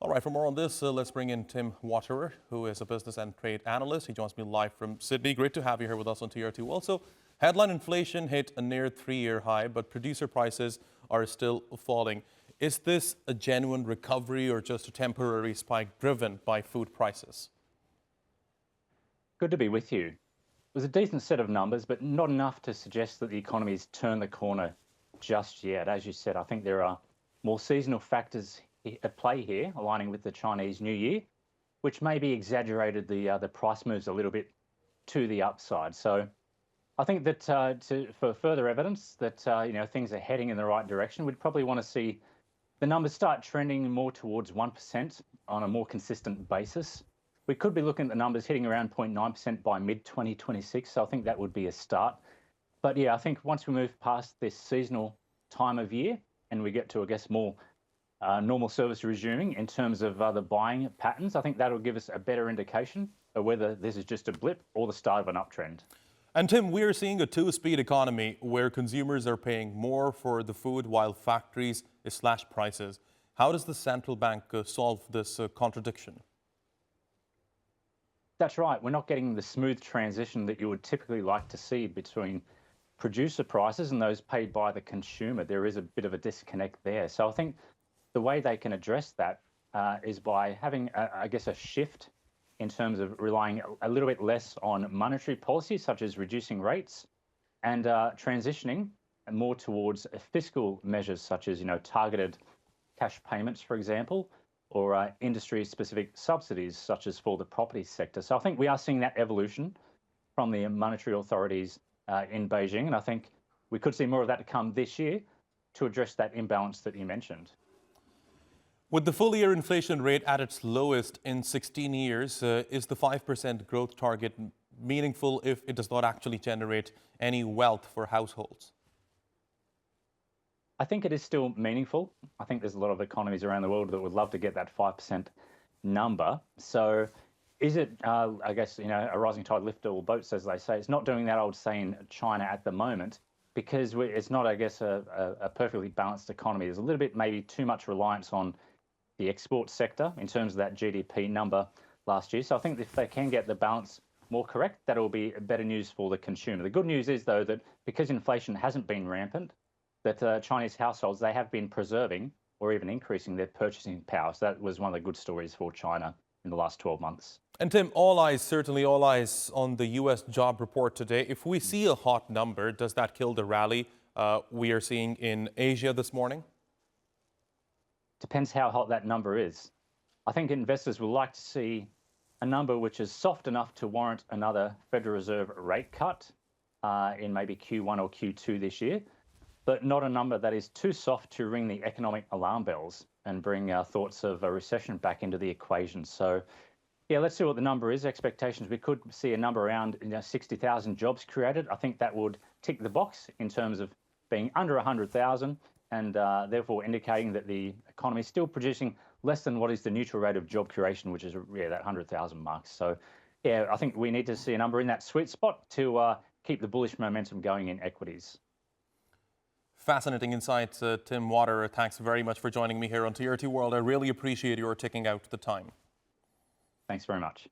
All right, for more on this, let's bring in Tim Waterer, who is a business and trade analyst. He joins me live from Sydney. Great to have you here with us on TR2. Also, headline inflation hit a near 3-year high, but producer prices are still falling. Is this a genuine recovery or just a temporary spike driven by food prices? Good to be with you. It was a decent set of numbers, but not enough to suggest that the economy's turned the corner just yet. As you said, I think there are more seasonal factors at play here, aligning with the Chinese New Year, which maybe exaggerated the price moves a little bit to the upside. So I think that for further evidence that things are heading in the right direction, we'd probably want to see the numbers start trending more towards 1% on a more consistent basis. We could be looking at the numbers hitting around 0.9% by mid-2026, so I think that would be a start. But yeah, I think once we move past this seasonal time of year and we get to, I guess, more normal service resuming in terms of the buying patterns, I think that'll give us a better indication of whether this is just a blip or the start of an uptrend. And Tim, we are seeing a two-speed economy where consumers are paying more for the food while factories slash prices. How does the central bank solve this contradiction? That's right. We're not getting the smooth transition that you would typically like to see between producer prices and those paid by the consumer. There is a bit of a disconnect there. So I think the way they can address that is by having, I guess, a shift in terms of relying a little bit less on monetary policy, such as reducing rates, and transitioning more towards fiscal measures, such as targeted cash payments, for example, or industry-specific subsidies, such as for the property sector. So I think we are seeing that evolution from the monetary authorities in Beijing, and I think we could see more of that to come this year to address that imbalance that you mentioned. With the full-year inflation rate at its lowest in 16 years, is the 5% growth target meaningful if it does not actually generate any wealth for households? I think it is still meaningful. I think there's a lot of economies around the world that would love to get that 5% number. So is it, I guess, a rising tide lifts all boats, as they say. It's not doing that, I would say, in China at the moment, because it's not, I guess, a perfectly balanced economy. There's a little bit, maybe too much reliance on the export sector in terms of that GDP number last year. So I think if they can get the balance more correct, that will be better news for the consumer. The good news is, though, that because inflation hasn't been rampant, that Chinese households, they have been preserving or even increasing their purchasing power. So that was one of the good stories for China in the last 12 months. And Tim, all eyes, certainly all eyes on the U.S. job report today. If we see a hot number, does that kill the rally we are seeing in Asia this morning? Depends how hot that number is. I think investors will like to see a number which is soft enough to warrant another Federal Reserve rate cut in maybe Q1 or Q2 this year, but not a number that is too soft to ring the economic alarm bells and bring thoughts of a recession back into the equation. So, yeah, let's see what the number is. Expectations, we could see a number around 60,000 jobs created. I think that would tick the box in terms of being under 100,000 and therefore indicating that the economy is still producing less than what is the neutral rate of job creation, which is that 100,000 mark. So, yeah, I think we need to see a number in that sweet spot to keep the bullish momentum going in equities. Fascinating insights, Tim Waterer. Thanks very much for joining me here on TR2 World. I really appreciate your taking out the time. Thanks very much.